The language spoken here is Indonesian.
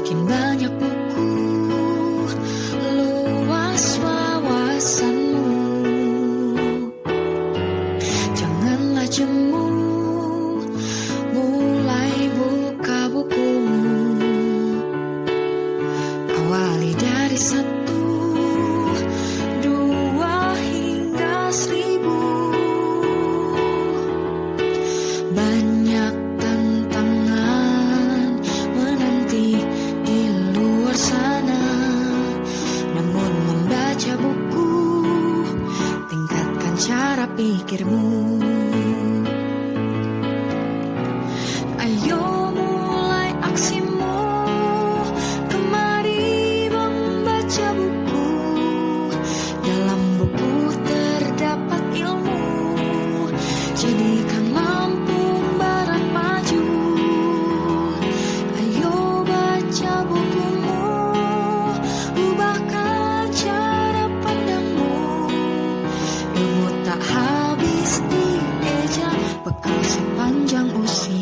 Semakin banyak buku, luas wawasanmu. Janganlah jemu, mulai buka bukumu. Awali dari 1, 2 hingga 1000. Banyak tantangan menanti di luar sana. Namun membaca buku tingkatkan cara pikirmu. Ayo mulai aksimu, kemari membaca buku. Dalam buku terdapat ilmu, jadikan mampu barat maju. Ayo baca bukumu, ubahkan cara pandangmu. Ilmu tak habis dieja, bekal sepanjang usia.